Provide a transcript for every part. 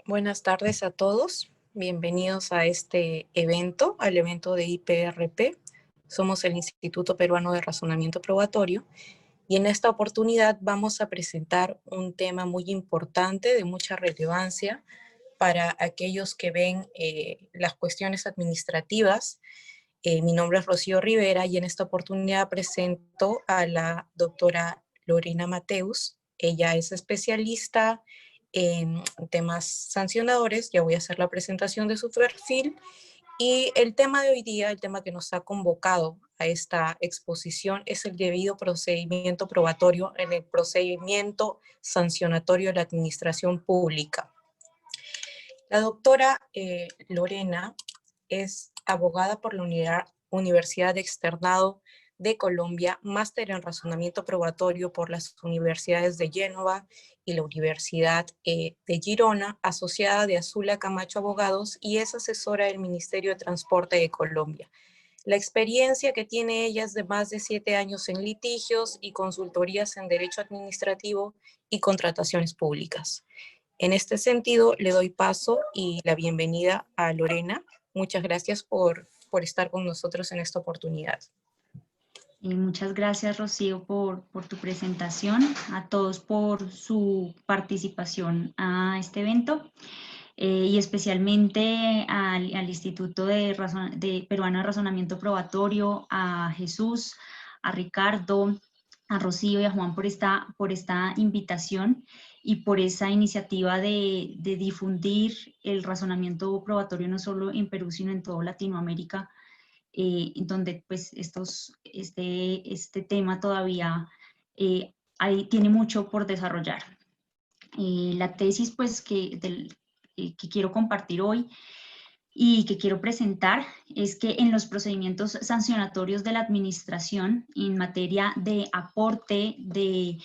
Buenas tardes a todos. Bienvenidos a este evento, al evento de IPRP. Somos el Instituto Peruano de Razonamiento Probatorio y en esta oportunidad vamos a presentar un tema muy importante, de mucha relevancia para aquellos que ven las cuestiones administrativas. Mi nombre es Rocío Rivera y en esta oportunidad presento a la doctora Lorena Mateus. Ella es especialista en temas sancionadores. Ya voy a hacer la presentación de su perfil. Y el tema de hoy día, el tema que nos ha convocado a esta exposición, es el debido procedimiento probatorio en el procedimiento sancionatorio de la administración pública. La doctora Lorena es abogada por la Universidad Externado de Colombia, máster en razonamiento probatorio por las universidades de Génova y la Universidad de Girona, asociada de Azula Camacho Abogados, y es asesora del Ministerio de Transporte de Colombia. La experiencia que tiene ella es de más de 7 años en litigios y consultorías en derecho administrativo y contrataciones públicas. En este sentido, le doy paso y la bienvenida a Lorena. Muchas gracias por estar con nosotros en esta oportunidad. Muchas gracias, Rocío, por tu presentación, a todos por su participación a este evento y especialmente al Instituto de Peruano de Razonamiento Probatorio, a Jesús, a Ricardo, a Rocío y a Juan por esta invitación y por esa iniciativa de difundir el razonamiento probatorio no solo en Perú, sino en toda Latinoamérica, donde pues este tema todavía tiene mucho por desarrollar. La tesis pues que quiero compartir hoy y que quiero presentar es que en los procedimientos sancionatorios de la administración en materia de aporte, de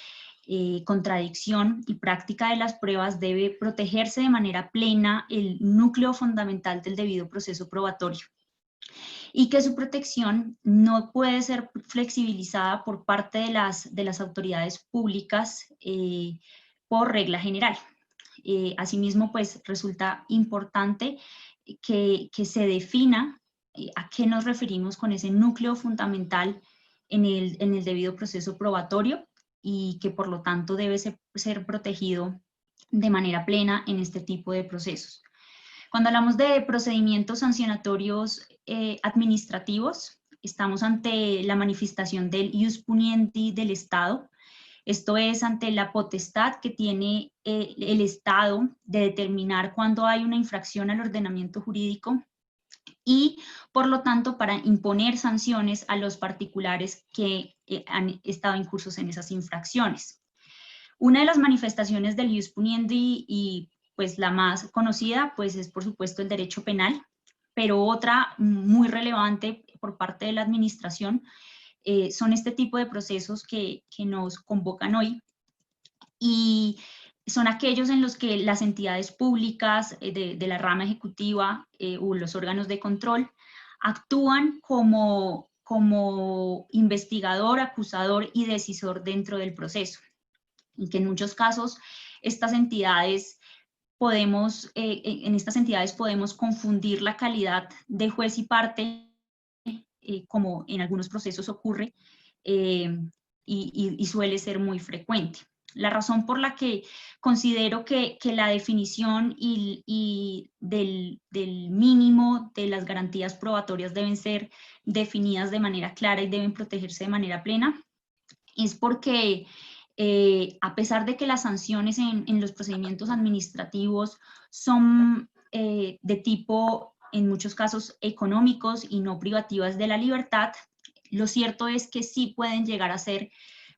contradicción y práctica de las pruebas debe protegerse de manera plena el núcleo fundamental del debido proceso probatorio, y que su protección no puede ser flexibilizada por parte de las autoridades públicas por regla general. Asimismo, pues resulta importante que se defina a qué nos referimos con ese núcleo fundamental en el debido proceso probatorio y que por lo tanto debe ser protegido de manera plena en este tipo de procesos. Cuando hablamos de procedimientos sancionatorios administrativos, estamos ante la manifestación del ius puniendi del Estado. Esto es ante la potestad que tiene el Estado de determinar cuando hay una infracción al ordenamiento jurídico y, por lo tanto, para imponer sanciones a los particulares que han estado incursos en esas infracciones. Una de las manifestaciones del ius puniendi y pues la más conocida pues es por supuesto el derecho penal, pero otra muy relevante por parte de la administración son este tipo de procesos que nos convocan hoy, y son aquellos en los que las entidades públicas de la rama ejecutiva o los órganos de control actúan como investigador, acusador y decisor dentro del proceso, y que en muchos casos estas entidades en estas entidades podemos confundir la calidad de juez y parte, como en algunos procesos ocurre, y suele ser muy frecuente. La razón por la que considero que la definición y del mínimo de las garantías probatorias deben ser definidas de manera clara y deben protegerse de manera plena es porque a pesar de que las sanciones en los procedimientos administrativos son de tipo, en muchos casos, económicos y no privativas de la libertad, lo cierto es que sí pueden llegar a ser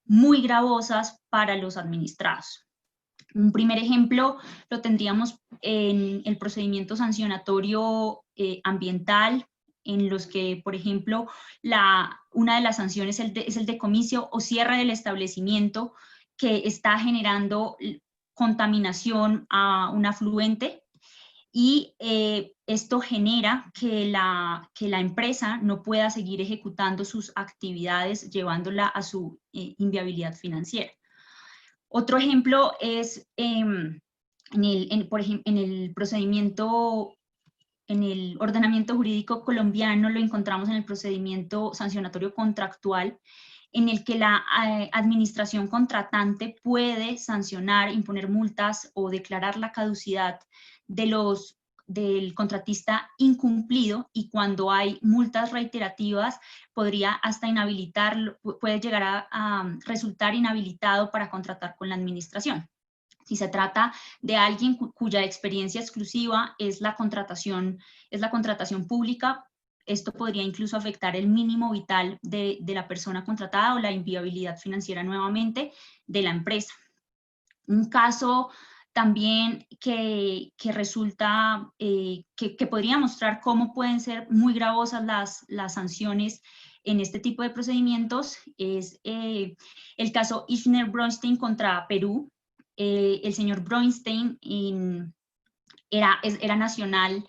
muy gravosas para los administrados. Un primer ejemplo lo tendríamos en el procedimiento sancionatorio ambiental, en los que, por ejemplo, una de las sanciones es el decomiso o cierre del establecimiento que está generando contaminación a un afluente, y esto genera que la empresa no pueda seguir ejecutando sus actividades, llevándola a su inviabilidad financiera. Otro ejemplo es por ejemplo, en el procedimiento, en el ordenamiento jurídico colombiano lo encontramos en el procedimiento sancionatorio contractual, en el que la administración contratante puede sancionar, imponer multas o declarar la caducidad del contratista incumplido, y cuando hay multas reiterativas podría hasta inhabilitar, puede llegar a resultar inhabilitado para contratar con la administración. Si se trata de alguien cuya experiencia exclusiva es la contratación pública, esto podría incluso afectar el mínimo vital de la persona contratada o la inviabilidad financiera nuevamente de la empresa. Un caso también que resulta, que podría mostrar cómo pueden ser muy gravosas las sanciones en este tipo de procedimientos es el caso Ishner-Bronstein contra Perú. El señor Bronstein era nacional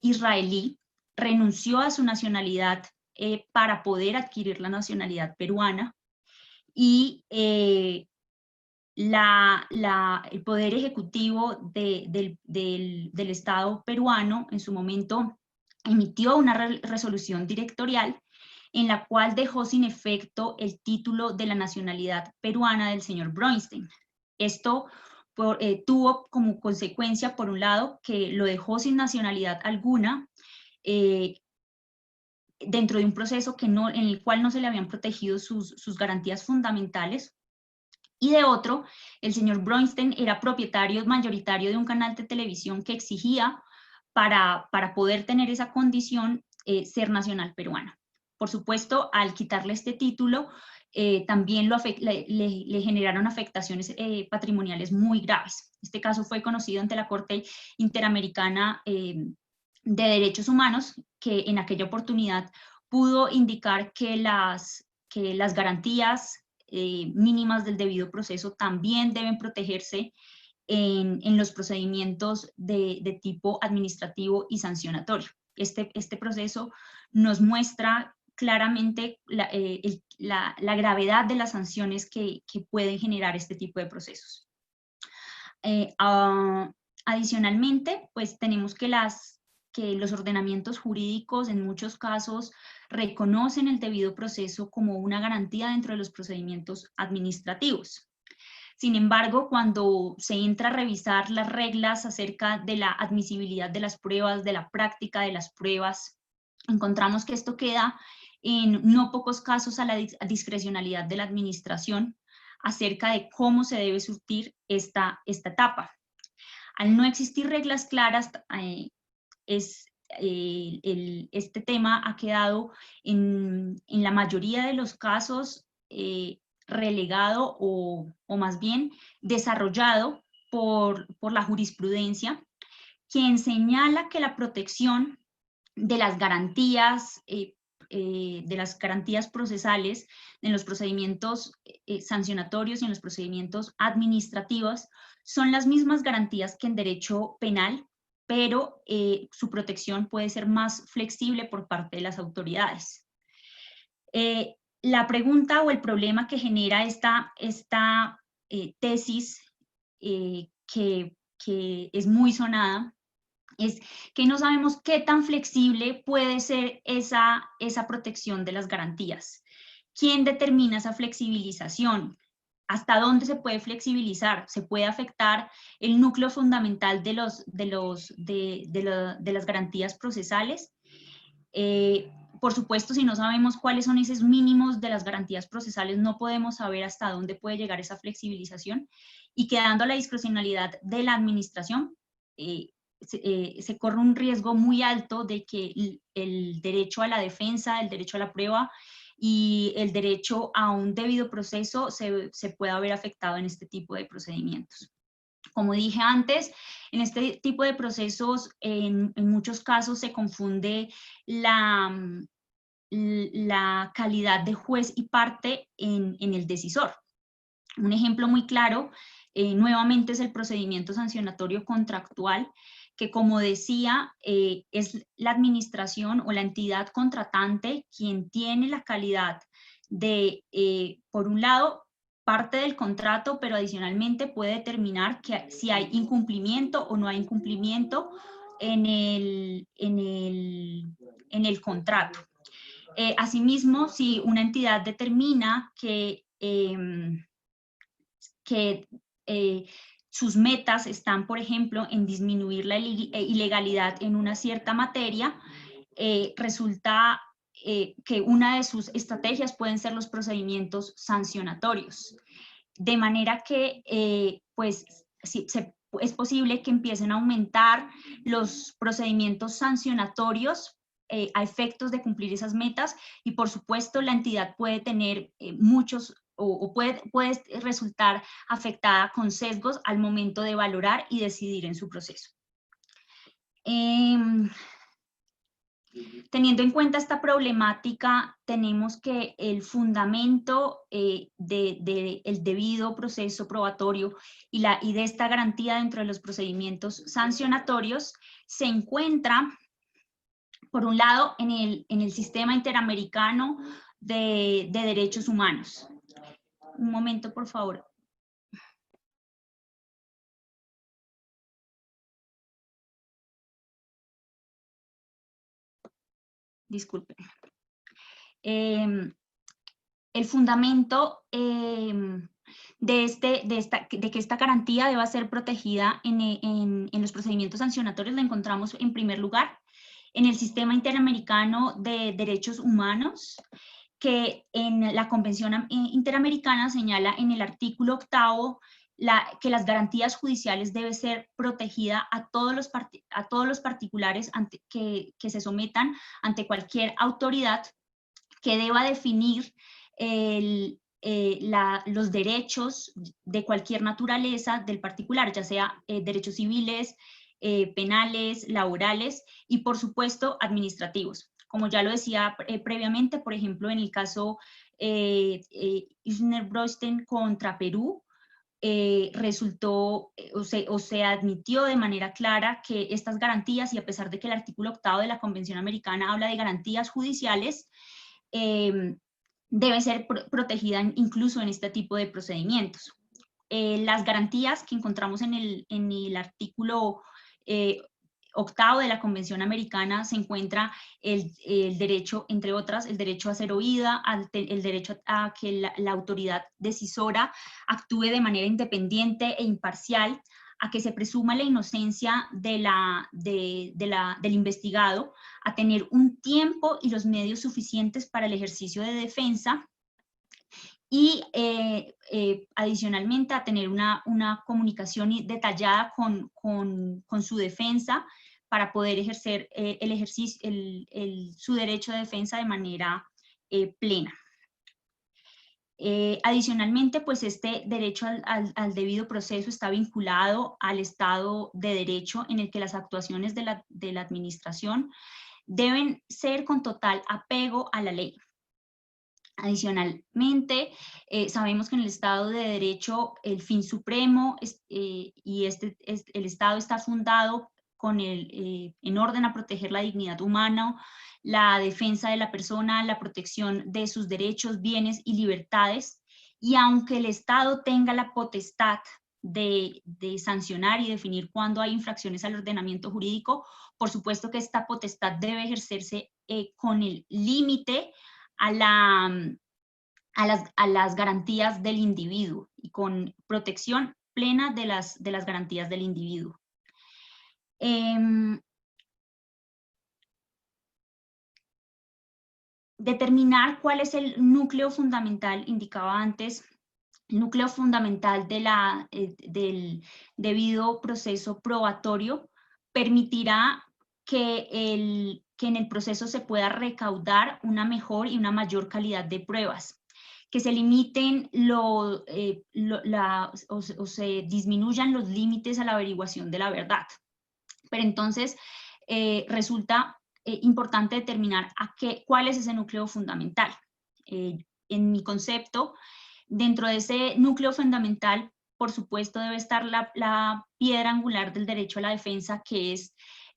israelí, renunció a su nacionalidad para poder adquirir la nacionalidad peruana, y el Poder Ejecutivo del Estado peruano en su momento emitió una resolución directorial en la cual dejó sin efecto el título de la nacionalidad peruana del señor Bronstein. Esto tuvo como consecuencia, por un lado, que lo dejó sin nacionalidad alguna, dentro de un proceso en el cual no se le habían protegido sus garantías fundamentales, y de otro, el señor Bronstein era propietario mayoritario de un canal de televisión que exigía, para poder tener esa condición, ser nacional peruano. Por supuesto, al quitarle este título, también le generaron afectaciones patrimoniales muy graves. Este caso fue conocido ante la Corte Interamericana de Derechos Humanos, que en aquella oportunidad pudo indicar que las garantías mínimas del debido proceso también deben protegerse en los procedimientos de tipo administrativo y sancionatorio. Este proceso nos muestra claramente la gravedad de las sanciones que pueden generar este tipo de procesos. Adicionalmente, pues tenemos que los ordenamientos jurídicos en muchos casos reconocen el debido proceso como una garantía dentro de los procedimientos administrativos. Sin embargo, cuando se entra a revisar las reglas acerca de la admisibilidad de las pruebas, de la práctica de las pruebas, encontramos que esto queda en no pocos casos a la discrecionalidad de la administración acerca de cómo se debe surtir esta etapa. Al no existir reglas claras, este tema ha quedado en la mayoría de los casos relegado o más bien desarrollado por la jurisprudencia, quien señala que la protección de las garantías procesales en los procedimientos sancionatorios y en los procedimientos administrativos son las mismas garantías que en derecho penal, pero su protección puede ser más flexible por parte de las autoridades. La pregunta o el problema que genera esta tesis, que es muy sonada, es que no sabemos qué tan flexible puede ser esa protección de las garantías. ¿Quién determina esa flexibilización? ¿Hasta dónde se puede flexibilizar? ¿Se puede afectar el núcleo fundamental de las garantías procesales? Por supuesto, si no sabemos cuáles son esos mínimos de las garantías procesales, no podemos saber hasta dónde puede llegar esa flexibilización, y quedando a la discrecionalidad de la administración, se corre un riesgo muy alto de que el derecho a la defensa, el derecho a la prueba y el derecho a un debido proceso se pueda ver afectado en este tipo de procedimientos. Como dije antes, en este tipo de procesos, en muchos casos se confunde la calidad de juez y parte en el decisor. Un ejemplo muy claro, nuevamente, es el procedimiento sancionatorio contractual, que, como decía, es la administración o la entidad contratante quien tiene la calidad de, por un lado, parte del contrato, pero adicionalmente puede determinar que si hay incumplimiento o no hay incumplimiento en el contrato. Asimismo, si una entidad determina que sus metas están, por ejemplo, en disminuir la ilegalidad en una cierta materia, resulta que una de sus estrategias pueden ser los procedimientos sancionatorios. De manera que, pues, es posible que empiecen a aumentar los procedimientos sancionatorios a efectos de cumplir esas metas, y por supuesto la entidad puede tener muchos o puede resultar afectada con sesgos al momento de valorar y decidir en su proceso. Teniendo en cuenta esta problemática, tenemos que el fundamento del debido proceso probatorio y de esta garantía dentro de los procedimientos sancionatorios se encuentra, por un lado, en el Sistema Interamericano de Derechos Humanos. Un momento, por favor. Disculpen. El fundamento de que esta garantía deba ser protegida en los procedimientos sancionatorios la encontramos en primer lugar en el Sistema Interamericano de Derechos Humanos, que en la Convención Interamericana señala en el artículo 8º que las garantías judiciales deben ser protegidas a todos los particulares que se sometan ante cualquier autoridad que deba definir los derechos de cualquier naturaleza del particular, ya sea derechos civiles, penales, laborales y por supuesto administrativos. Como ya lo decía previamente, por ejemplo, en el caso Isner-Brosten contra Perú, resultó o se admitió de manera clara que estas garantías, y a pesar de que el artículo 8º de la Convención Americana habla de garantías judiciales, debe ser protegida incluso en este tipo de procedimientos. Las garantías que encontramos en el artículo 8º de la Convención Americana se encuentra el derecho, entre otras, el derecho a ser oída, el derecho a que la autoridad decisora actúe de manera independiente e imparcial, a que se presuma la inocencia del investigado, a tener un tiempo y los medios suficientes para el ejercicio de defensa, y adicionalmente a tener una comunicación detallada con su defensa para poder ejercer su derecho de defensa de manera plena. Adicionalmente, pues este derecho al debido proceso está vinculado al Estado de Derecho, en el que las actuaciones de la administración deben ser con total apego a la ley. Adicionalmente, sabemos que en el Estado de Derecho el fin supremo el Estado está fundado en orden a proteger la dignidad humana, la defensa de la persona, la protección de sus derechos, bienes y libertades, y aunque el Estado tenga la potestad de sancionar y definir cuándo hay infracciones al ordenamiento jurídico, por supuesto que esta potestad debe ejercerse con el límite a las garantías del individuo y con protección plena de las garantías del individuo. Determinar cuál es el núcleo fundamental, indicaba antes, el núcleo fundamental del debido proceso probatorio permitirá que en el proceso se pueda recaudar una mejor y una mayor calidad de pruebas, que se limiten o se disminuyan los límites a la averiguación de la verdad. Pero entonces resulta importante determinar cuál es ese núcleo fundamental. En mi concepto, dentro de ese núcleo fundamental, por supuesto, debe estar la piedra angular del derecho a la defensa, que es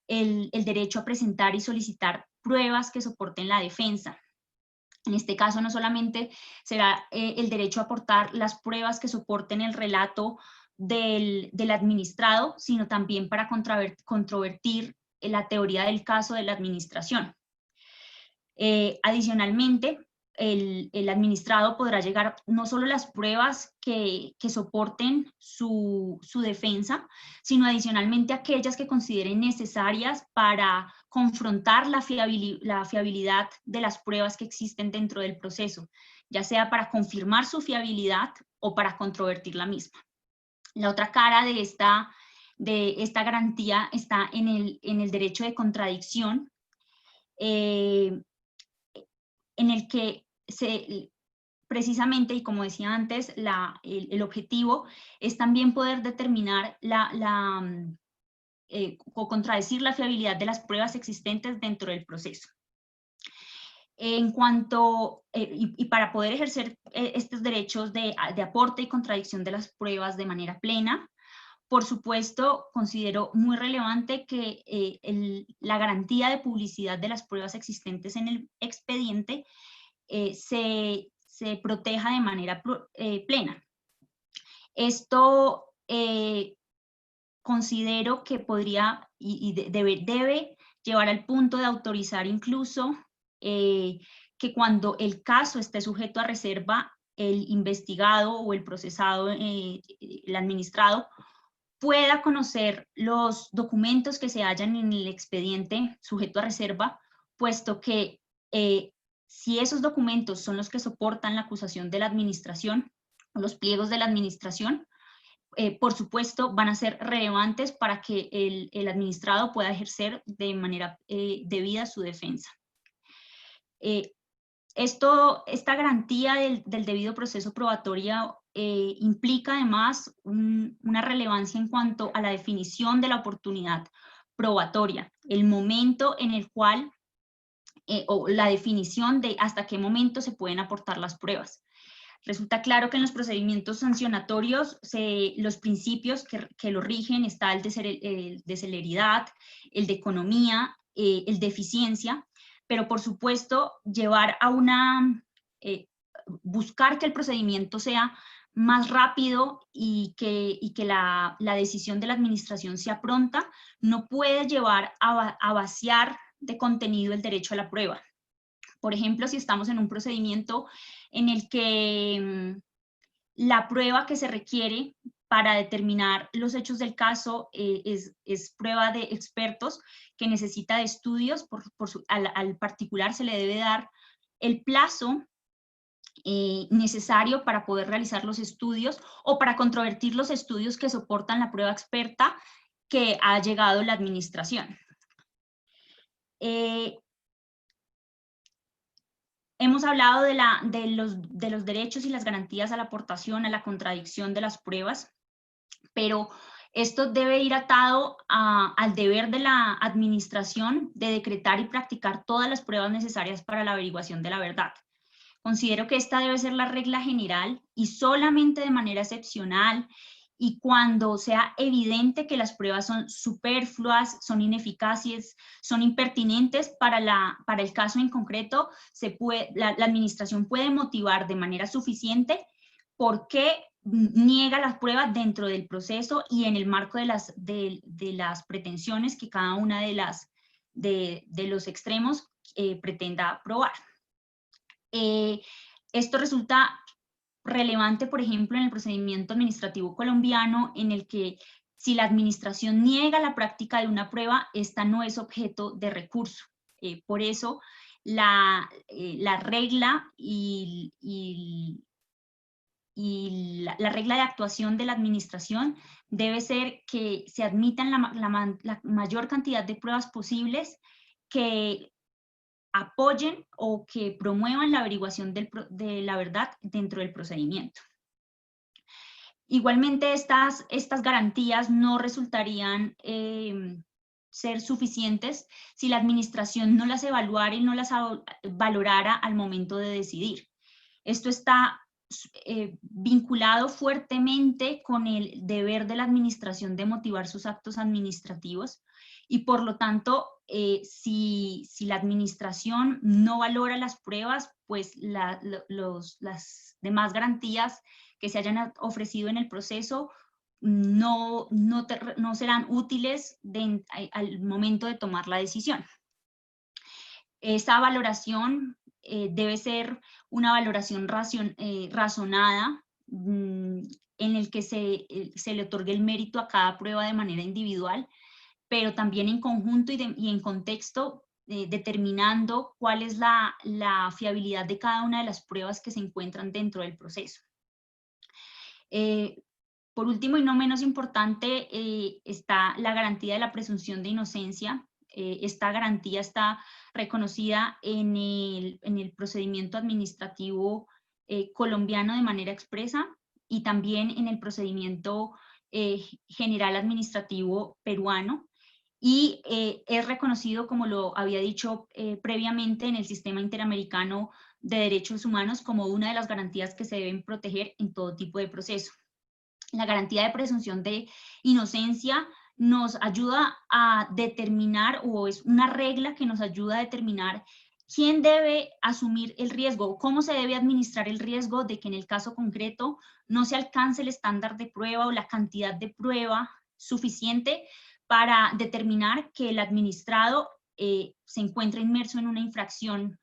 el derecho a presentar y solicitar pruebas que soporten la defensa. En este caso, no solamente será el derecho a aportar las pruebas que soporten el relato del administrado, sino también para controvertir la teoría del caso de la administración. Adicionalmente, el administrado podrá llegar no solo las pruebas que soporten su defensa, sino adicionalmente aquellas que consideren necesarias para confrontar la fiabilidad de las pruebas que existen dentro del proceso, ya sea para confirmar su fiabilidad o para controvertir la misma. La otra cara de esta garantía está en el derecho de contradicción, en el que precisamente, y como decía antes, el objetivo es también poder determinar o contradecir la fiabilidad de las pruebas existentes dentro del proceso. En cuanto, y para poder ejercer estos derechos de aporte y contradicción de las pruebas de manera plena, por supuesto, considero muy relevante que la garantía de publicidad de las pruebas existentes en el expediente se proteja de manera plena. Esto considero que podría y debe llevar al punto de autorizar incluso que cuando el caso esté sujeto a reserva, el investigado o el procesado, el administrado, pueda conocer los documentos que se hallan en el expediente sujeto a reserva, puesto que si esos documentos son los que soportan la acusación de la administración, o los pliegos de la administración, por supuesto van a ser relevantes para que el administrado pueda ejercer de manera debida su defensa. Esta garantía del debido proceso probatorio implica además una relevancia en cuanto a la definición de la oportunidad probatoria, el momento en el cual, o la definición de hasta qué momento se pueden aportar las pruebas. Resulta claro que en los procedimientos sancionatorios los principios que lo rigen está el de celeridad, el de economía, el de eficiencia, pero por supuesto llevar a buscar que el procedimiento sea más rápido y que la decisión de la administración sea pronta, no puede llevar a vaciar de contenido el derecho a la prueba. Por ejemplo, si estamos en un procedimiento en el que la prueba que se requiere para determinar los hechos del caso es prueba de expertos que necesita de estudios, al particular se le debe dar el plazo necesario para poder realizar los estudios o para controvertir los estudios que soportan la prueba experta que ha llegado la administración. Hemos hablado de los derechos y las garantías a la aportación, a la contradicción de las pruebas, pero esto debe ir atado al deber de la administración de decretar y practicar todas las pruebas necesarias para la averiguación de la verdad. Considero que esta debe ser la regla general y solamente de manera excepcional y cuando sea evidente que las pruebas son superfluas, son ineficaces, son impertinentes para el caso en concreto, la administración puede motivar de manera suficiente por qué niega las pruebas dentro del proceso y en el marco de las pretensiones que cada una de los extremos pretenda probar. Esto resulta relevante, por ejemplo, en el procedimiento administrativo colombiano, en el que si la administración niega la práctica de una prueba, esta no es objeto de recurso. Por eso, la regla la regla de actuación de la administración debe ser que se admitan la mayor cantidad de pruebas posibles que apoyen o que promuevan la averiguación de la verdad dentro del procedimiento. Igualmente, estas garantías no resultarían ser suficientes si la administración no las evaluara y no las valorara al momento de decidir. Esto está vinculado fuertemente con el deber de la administración de motivar sus actos administrativos y por lo tanto, si la administración no valora las pruebas, pues las demás garantías que se hayan ofrecido en el proceso no serán útiles al momento de tomar la decisión. Esa valoración debe ser una valoración razonada, en el que se le otorgue el mérito a cada prueba de manera individual, pero también en conjunto y en contexto, determinando cuál es la fiabilidad de cada una de las pruebas que se encuentran dentro del proceso. Por último y no menos importante, está la garantía de la presunción de inocencia. Esta garantía está reconocida en el procedimiento administrativo colombiano de manera expresa y también en el procedimiento general administrativo peruano, y es reconocido, como lo había dicho previamente, en el Sistema Interamericano de Derechos Humanos como una de las garantías que se deben proteger en todo tipo de proceso. La garantía de presunción de inocencia nos ayuda a determinar, o es una regla que nos ayuda a determinar quién debe asumir el riesgo, cómo se debe administrar el riesgo de que en el caso concreto no se alcance el estándar de prueba o la cantidad de prueba suficiente para determinar que el administrado se encuentra inmerso en una infracción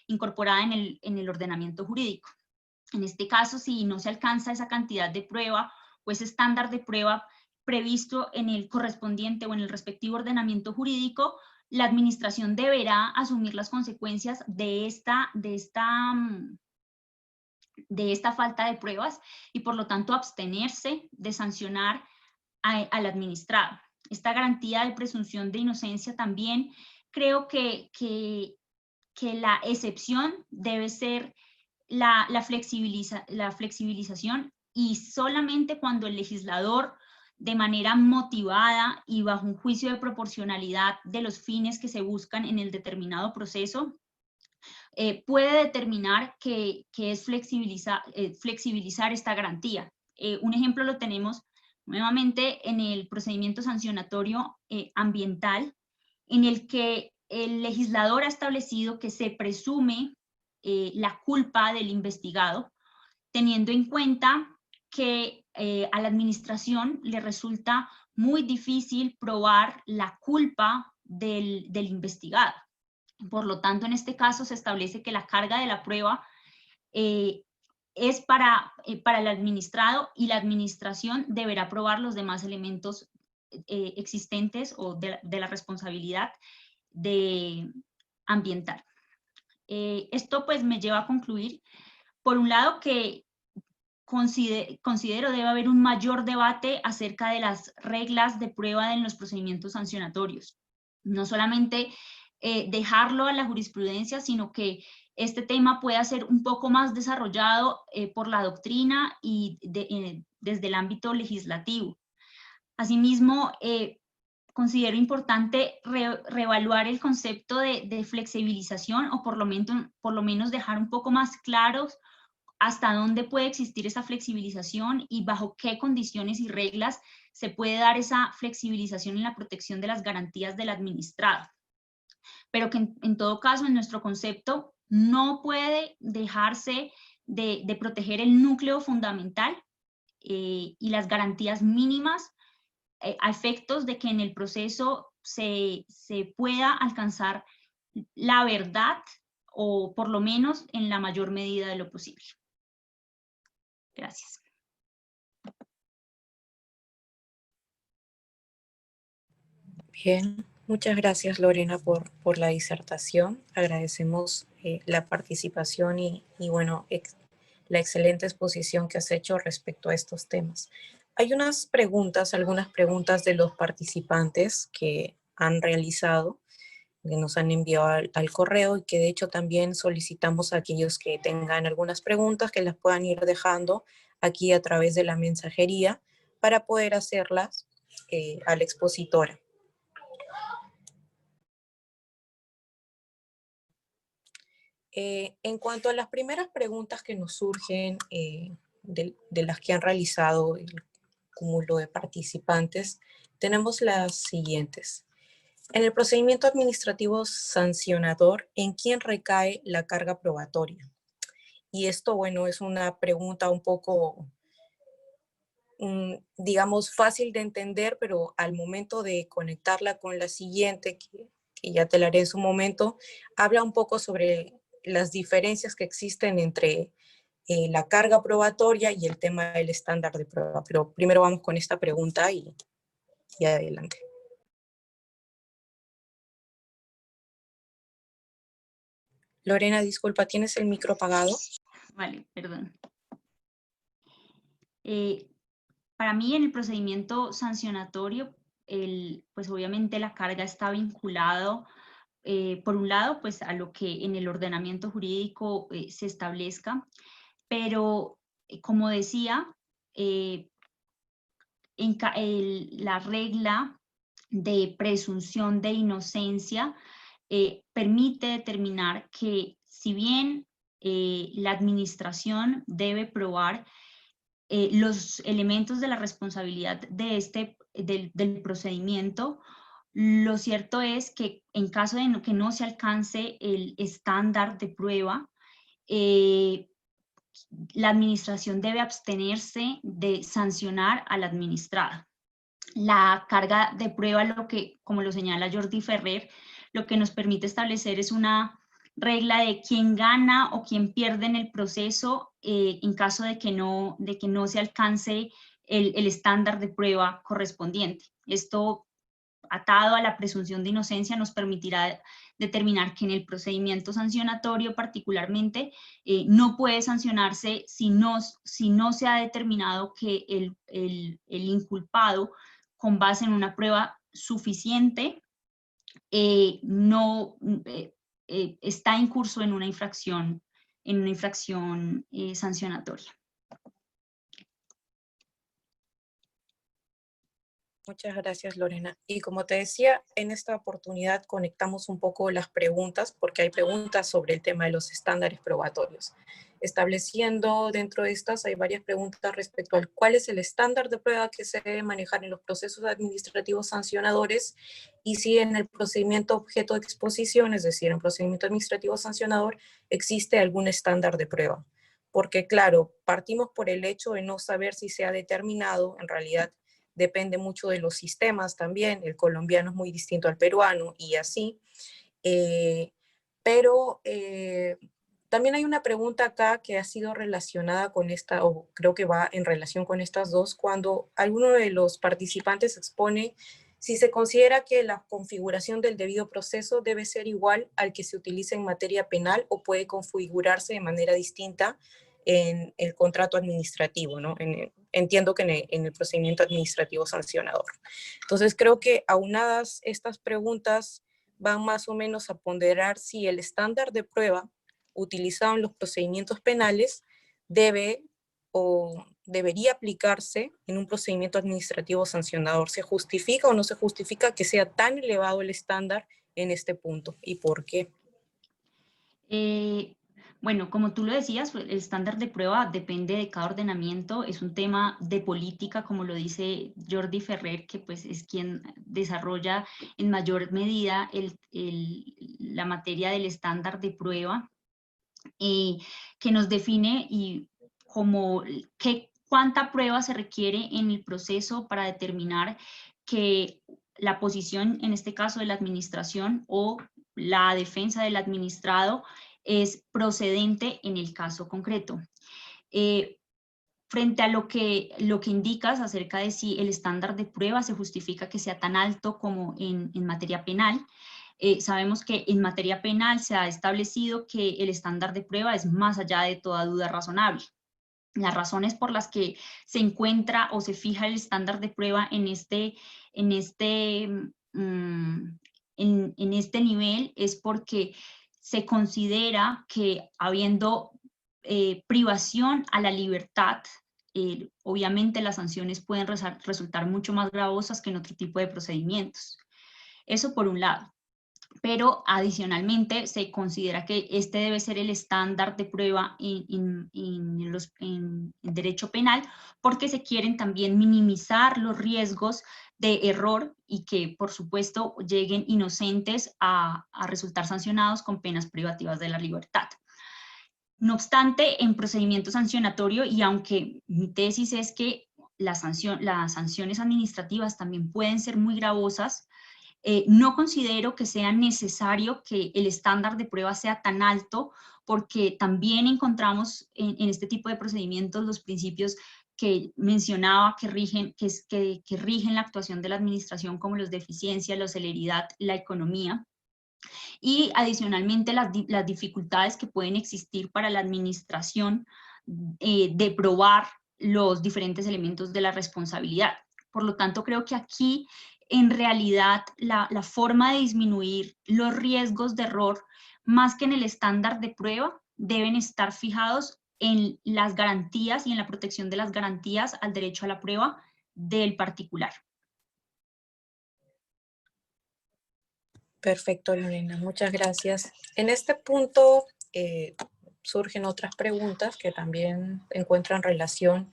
incorporada en el ordenamiento jurídico. En este caso, si no se alcanza esa cantidad de prueba o ese estándar de prueba previsto en el correspondiente o en el respectivo ordenamiento jurídico, la administración deberá asumir las consecuencias de esta falta de pruebas y por lo tanto abstenerse de sancionar al administrado. Esta garantía de presunción de inocencia también creo que la excepción debe ser la flexibilización, y solamente cuando el legislador, de manera motivada y bajo un juicio de proporcionalidad de los fines que se buscan en el determinado proceso, puede determinar que es flexibilizar esta garantía. Un ejemplo lo tenemos nuevamente en el procedimiento sancionatorio ambiental, en el que el legislador ha establecido que se presume la culpa del investigado, teniendo en cuenta que a la administración le resulta muy difícil probar la culpa del investigado. Por lo tanto, en este caso se establece que la carga de la prueba es para el administrado, y la administración deberá probar los demás elementos existentes o de la responsabilidad ambiental. Esto pues me lleva a concluir, por un lado, que considero debe haber un mayor debate acerca de las reglas de prueba en los procedimientos sancionatorios. No solamente dejarlo a la jurisprudencia, sino que este tema pueda ser un poco más desarrollado por la doctrina y desde el ámbito legislativo. Asimismo, considero importante reevaluar el concepto de flexibilización, o por lo menos dejar un poco más claros hasta dónde puede existir esa flexibilización y bajo qué condiciones y reglas se puede dar esa flexibilización en la protección de las garantías del administrado. Pero que en todo caso, en nuestro concepto, no puede dejarse de proteger el núcleo fundamental y las garantías mínimas a efectos de que en el proceso se pueda alcanzar la verdad, o por lo menos en la mayor medida de lo posible. Gracias. Bien, muchas gracias, Lorena, por la disertación. Agradecemos la participación y bueno, la excelente exposición que has hecho respecto a estos temas. Hay algunas preguntas de los participantes que han realizado, que nos han enviado al correo, y que de hecho también solicitamos a aquellos que tengan algunas preguntas que las puedan ir dejando aquí a través de la mensajería para poder hacerlas a la expositora. En cuanto a las primeras preguntas que nos surgen de las que han realizado el cúmulo de participantes, tenemos las siguientes. En el procedimiento administrativo sancionador, ¿en quién recae la carga probatoria? Y esto, bueno, es una pregunta un poco, digamos, fácil de entender, pero al momento de conectarla con la siguiente, que ya te la haré en su momento, habla un poco sobre las diferencias que existen entre la carga probatoria y el tema del estándar de prueba. Pero primero vamos con esta pregunta y adelante. Lorena, disculpa, ¿tienes el micro apagado? Vale, perdón. Para mí, en el procedimiento sancionatorio, pues obviamente la carga está vinculado, por un lado, pues a lo que en el ordenamiento jurídico se establezca, pero como decía, la regla de presunción de inocencia permite determinar que si bien la administración debe probar los elementos de la responsabilidad del procedimiento, lo cierto es que en caso de que no se alcance el estándar de prueba, la administración debe abstenerse de sancionar al administrado. La carga de prueba, como lo señala Jordi Ferrer, lo que nos permite establecer es una regla de quién gana o quién pierde en el proceso en caso de que no se alcance el estándar de prueba correspondiente. Esto, atado a la presunción de inocencia, nos permitirá determinar que en el procedimiento sancionatorio particularmente no puede sancionarse si no se ha determinado que el inculpado, con base en una prueba suficiente, está incurso en una infracción sancionatoria. Muchas gracias, Lorena. Y como te decía, en esta oportunidad conectamos un poco las preguntas, porque hay preguntas sobre el tema de los estándares probatorios. Estableciendo dentro de estas, hay varias preguntas respecto al cuál es el estándar de prueba que se debe manejar en los procesos administrativos sancionadores y si en el procedimiento objeto de exposición, es decir, en procedimiento administrativo sancionador, existe algún estándar de prueba. Porque claro, partimos por el hecho de no saber si se ha determinado en realidad. Depende mucho de los sistemas también, el colombiano es muy distinto al peruano y así. Pero también hay una pregunta acá que ha sido relacionada con esta, o creo que va en relación con estas dos, cuando alguno de los participantes expone si se considera que la configuración del debido proceso debe ser igual al que se utiliza en materia penal o puede configurarse de manera distinta en el contrato administrativo, ¿no? Entiendo que en el procedimiento administrativo sancionador. Entonces, creo que aunadas estas preguntas van más o menos a ponderar si el estándar de prueba utilizado en los procedimientos penales debe o debería aplicarse en un procedimiento administrativo sancionador. ¿Se justifica o no se justifica que sea tan elevado el estándar en este punto? ¿Y por qué? Bueno, como tú lo decías, el estándar de prueba depende de cada ordenamiento, es un tema de política, como lo dice Jordi Ferrer, que pues es quien desarrolla en mayor medida la materia del estándar de prueba, que nos define como cuánta prueba se requiere en el proceso para determinar que la posición, en este caso de la administración o la defensa del administrado, es procedente en el caso concreto. Frente a lo que indicas acerca de si el estándar de prueba se justifica que sea tan alto como en materia penal, sabemos que en materia penal se ha establecido que el estándar de prueba es más allá de toda duda razonable. Las razones por las que se encuentra o se fija el estándar de prueba en este nivel es porque se considera que habiendo privación a la libertad, obviamente las sanciones pueden resultar mucho más gravosas que en otro tipo de procedimientos. Eso por un lado. pero adicionalmente se considera que este debe ser el estándar de prueba en derecho penal, porque se quieren también minimizar los riesgos de error y que, por supuesto, lleguen inocentes a resultar sancionados con penas privativas de la libertad. No obstante, en procedimiento sancionatorio, y aunque mi tesis es que las sanciones administrativas también pueden ser muy gravosas, no considero que sea necesario que el estándar de prueba sea tan alto, porque también encontramos en este tipo de procedimientos los principios que mencionaba que rigen la actuación de la administración, como los de eficiencia, la celeridad, la economía, y adicionalmente las dificultades que pueden existir para la administración de probar los diferentes elementos de la responsabilidad. Por lo tanto, creo que aquí en realidad la forma de disminuir los riesgos de error, más que en el estándar de prueba, deben estar fijados en las garantías y en la protección de las garantías al derecho a la prueba del particular. Perfecto, Lorena, muchas gracias. En este punto surgen otras preguntas que también encuentran relación.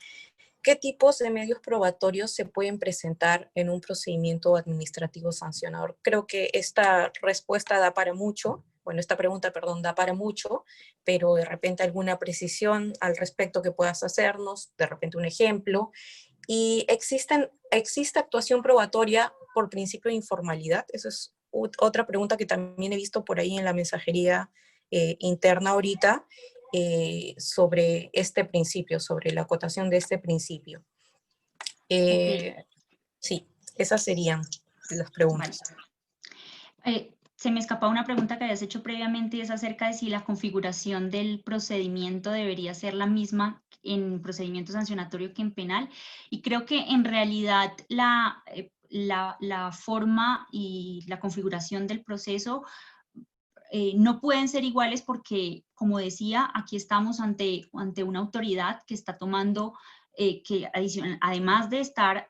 ¿Qué tipos de medios probatorios se pueden presentar en un procedimiento administrativo sancionador? Creo que esta respuesta da para mucho, bueno, esta pregunta, perdón, da para mucho, pero de repente alguna precisión al respecto que puedas hacernos, de repente un ejemplo. ¿Y existe actuación probatoria por principio de informalidad? Esa es otra pregunta que también he visto por ahí en la mensajería interna ahorita, sobre este principio, sobre la acotación de este principio. Okay. Sí, esas serían las Vale. preguntas. Se me escapaba una pregunta que habías hecho previamente y es acerca de si la configuración del procedimiento debería ser la misma en procedimiento sancionatorio que en penal. Y creo que en realidad la forma y la configuración del proceso no pueden ser iguales porque, como decía, aquí estamos ante una autoridad que está tomando, además de estar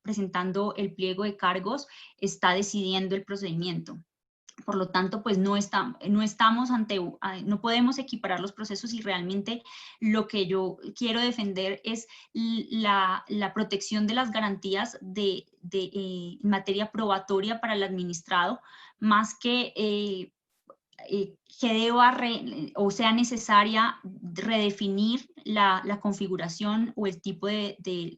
presentando el pliego de cargos, está decidiendo el procedimiento. Por lo tanto, pues no estamos no podemos equiparar los procesos, y realmente lo que yo quiero defender es la protección de las garantías en materia probatoria para el administrado, más que o sea necesaria redefinir la configuración o el tipo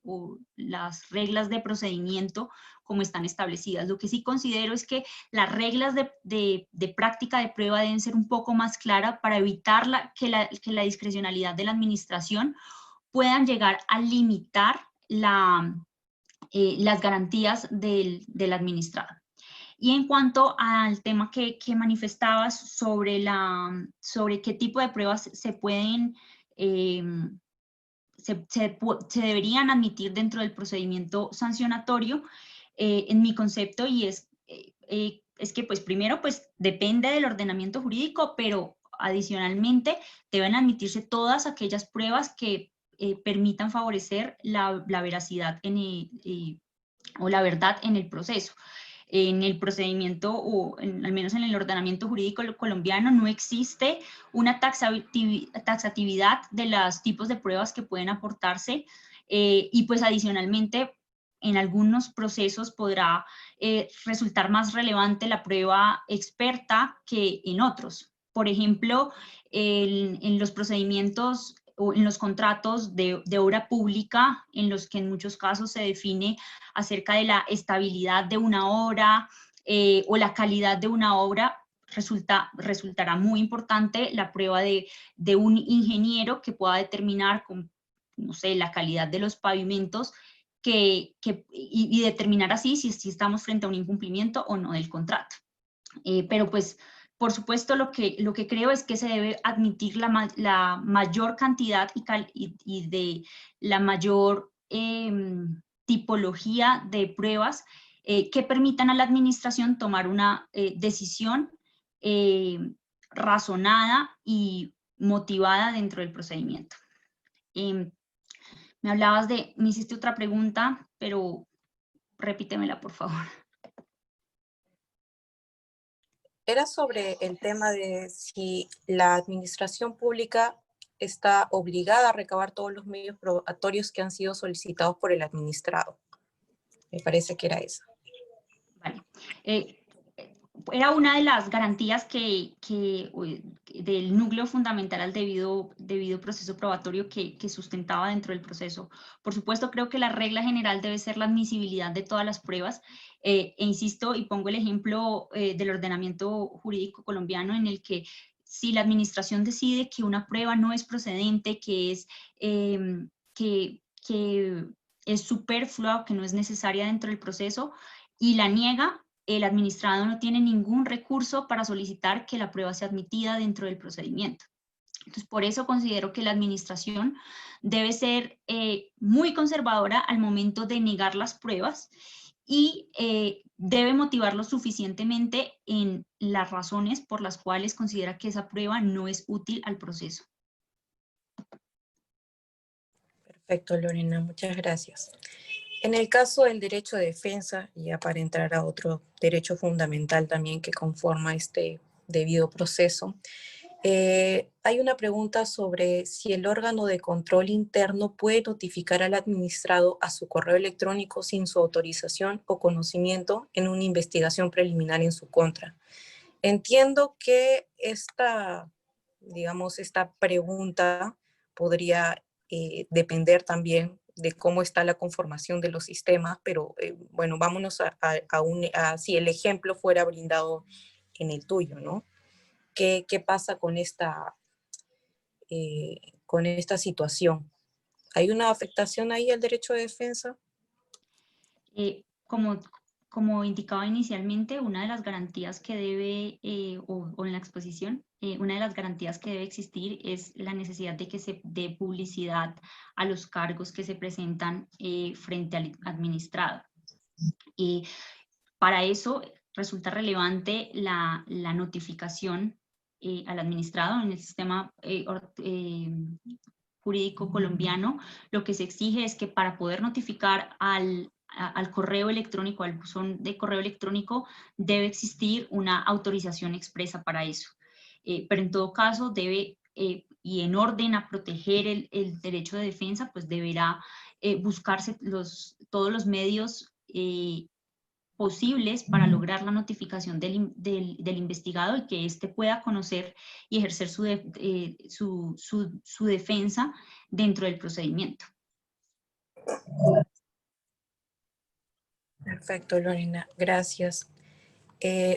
o las reglas de procedimiento como están establecidas. Lo que sí considero es que las reglas de práctica de prueba deben ser un poco más claras para evitar que la discrecionalidad de la administración puedan llegar a limitar las garantías del administrado. Y en cuanto al tema que manifestabas sobre qué tipo de pruebas se pueden, se deberían admitir dentro del procedimiento sancionatorio, en mi concepto, y es que pues primero pues depende del ordenamiento jurídico, pero adicionalmente deben admitirse todas aquellas pruebas que permitan favorecer la veracidad o la verdad en el proceso. En el procedimiento, o al menos en el ordenamiento jurídico colombiano, no existe una taxatividad de los tipos de pruebas que pueden aportarse, y pues adicionalmente en algunos procesos podrá resultar más relevante la prueba experta que en otros. Por ejemplo, en los procedimientos o en los contratos de obra pública, en los que en muchos casos se define acerca de la estabilidad de una obra o la calidad de una obra, resultará muy importante la prueba de un ingeniero que pueda determinar, no sé, la calidad de los pavimentos y determinar así si estamos frente a un incumplimiento o no del contrato. Pero pues, por supuesto, lo que creo es que se debe admitir la mayor cantidad y de la mayor tipología de pruebas que permitan a la administración tomar una decisión razonada y motivada dentro del procedimiento. Me hiciste otra pregunta, pero repítemela, por favor. Era sobre el tema de si la administración pública está obligada a recabar todos los medios probatorios que han sido solicitados por el administrado. Me parece que era eso. Vale. Era una de las garantías del núcleo fundamental al debido proceso probatorio que sustentaba dentro del proceso. Por supuesto, creo que la regla general debe ser la admisibilidad de todas las pruebas, e insisto y pongo el ejemplo del ordenamiento jurídico colombiano en el que si la administración decide que una prueba no es procedente, que es superflua o que no es necesaria dentro del proceso y la niega, el administrado no tiene ningún recurso para solicitar que la prueba sea admitida dentro del procedimiento. Entonces, por eso considero que la administración debe ser muy conservadora al momento de negar las pruebas y debe motivarlo suficientemente en las razones por las cuales considera que esa prueba no es útil al proceso. Perfecto, Lorena, muchas gracias. En el caso del derecho de defensa, ya para entrar a otro derecho fundamental también que conforma este debido proceso, hay una pregunta sobre si el órgano de control interno puede notificar al administrado a su correo electrónico sin su autorización o conocimiento en una investigación preliminar en su contra. Entiendo que digamos, esta pregunta podría depender también de cómo está la conformación de los sistemas, pero bueno, vámonos a si el ejemplo fuera brindado en el tuyo, ¿no? ¿Qué pasa con esta situación? ¿Hay una afectación ahí al derecho de defensa? Como, como indicaba inicialmente, una de las garantías que debe, o en la exposición, una de las garantías que debe existir es la necesidad de que se dé publicidad a los cargos que se presentan frente al administrado. Y para eso resulta relevante la notificación al administrado en el sistema jurídico colombiano. Lo que se exige es que para poder notificar al correo electrónico, al buzón de correo electrónico, debe existir una autorización expresa para eso. Pero en todo caso debe, y en orden a proteger el derecho de defensa, pues deberá buscarse todos los medios posibles para lograr la notificación del investigado y que éste pueda conocer y ejercer su defensa dentro del procedimiento. Perfecto, Lorena, gracias.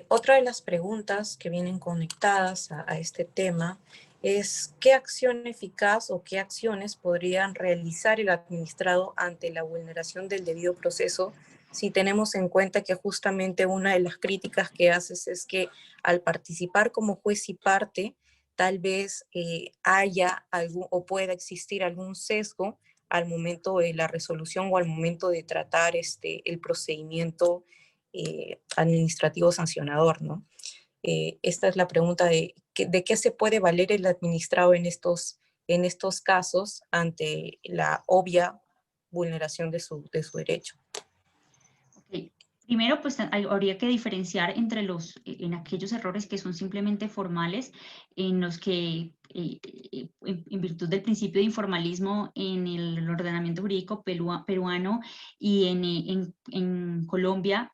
Otra de las preguntas que vienen conectadas a este tema es ¿qué acción eficaz o qué acciones podrían realizar el administrado ante la vulneración del debido proceso si tenemos en cuenta que justamente una de las críticas que haces es que al participar como juez y parte, tal vez haya algún o pueda existir algún sesgo al momento de la resolución o al momento de tratar el procedimiento administrativo sancionador, ¿no? Esta es la pregunta de qué se puede valer el administrado en estos casos ante la obvia vulneración de su derecho. Okay. Primero, pues habría que diferenciar entre en aquellos errores que son simplemente formales, en los que, en virtud del principio de informalismo en el ordenamiento jurídico peruano y en Colombia,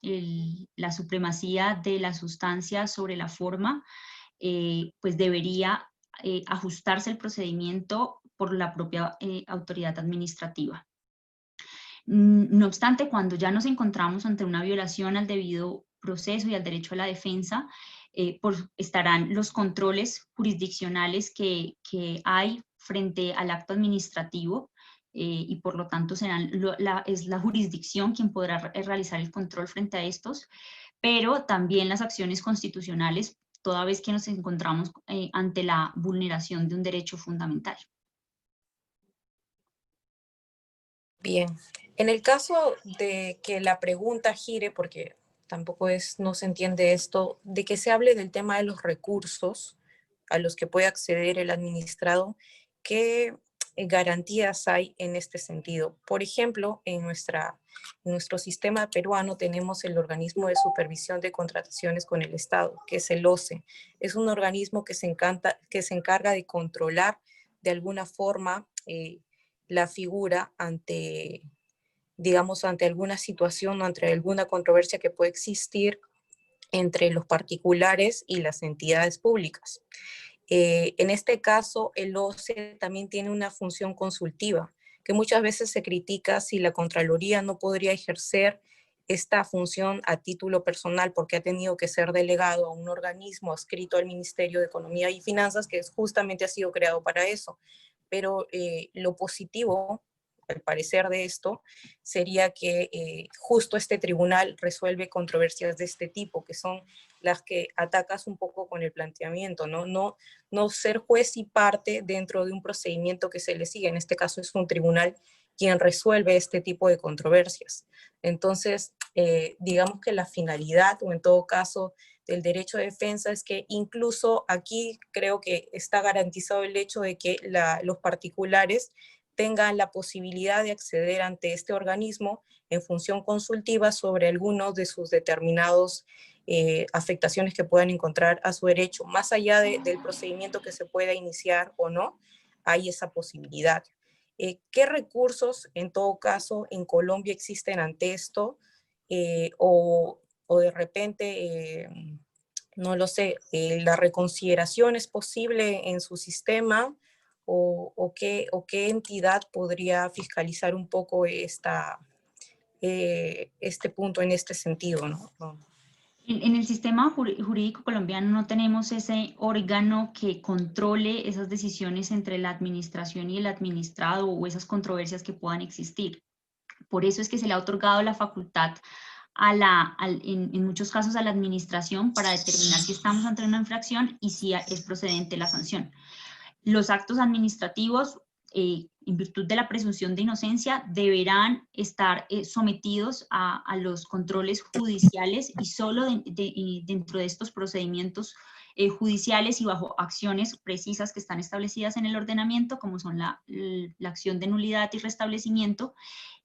la supremacía de la sustancia sobre la forma, pues debería ajustarse el procedimiento por la propia autoridad administrativa. No obstante, cuando ya nos encontramos ante una violación al debido proceso y al derecho a la defensa, estarán los controles jurisdiccionales que hay frente al acto administrativo y por lo tanto es la jurisdicción quien podrá realizar el control frente a estos, pero también las acciones constitucionales toda vez que nos encontramos ante la vulneración de un derecho fundamental. Bien, en el caso de que la pregunta gire, porque tampoco no se entiende esto, de que se hable del tema de los recursos a los que puede acceder el administrado, ¿qué garantías hay en este sentido. Por ejemplo, en nuestro sistema peruano tenemos el organismo de supervisión de contrataciones con el Estado, que es el OCE. Es un organismo que se encarga de controlar de alguna forma la figura ante, digamos, ante alguna situación o ante alguna controversia que puede existir entre los particulares y las entidades públicas. En este caso, el OCE también tiene una función consultiva, que muchas veces se critica si la Contraloría no podría ejercer esta función a título personal porque ha tenido que ser delegado a un organismo adscrito al Ministerio de Economía y Finanzas, que justamente ha sido creado para eso. Pero lo positivo, al parecer de esto, sería que justo este tribunal resuelve controversias de este tipo, que son las que atacas un poco con el planteamiento, ¿no? No ser juez y parte dentro de un procedimiento que se le sigue. En este caso es un tribunal quien resuelve este tipo de controversias. Entonces, digamos que la finalidad, o en todo caso, del derecho de defensa es que incluso aquí creo que está garantizado el hecho de que los particulares tengan la posibilidad de acceder ante este organismo en función consultiva sobre algunos de sus determinados afectaciones que puedan encontrar a su derecho. Más allá del procedimiento que se pueda iniciar o no, hay esa posibilidad. ¿Qué recursos, en todo caso, en Colombia existen ante esto? O de repente, no lo sé, la reconsideración es posible en su sistema, o qué entidad podría fiscalizar un poco este punto en este sentido, ¿no? En el sistema jurídico colombiano no tenemos ese órgano que controle esas decisiones entre la administración y el administrado o esas controversias que puedan existir. Por eso es que se le ha otorgado la facultad en muchos casos a la administración para determinar si estamos ante una infracción y si es procedente la sanción. Los actos administrativos, en virtud de la presunción de inocencia, deberán estar sometidos a los controles judiciales y solo dentro de estos procedimientos judiciales y bajo acciones precisas que están establecidas en el ordenamiento, como son la acción de nulidad y restablecimiento,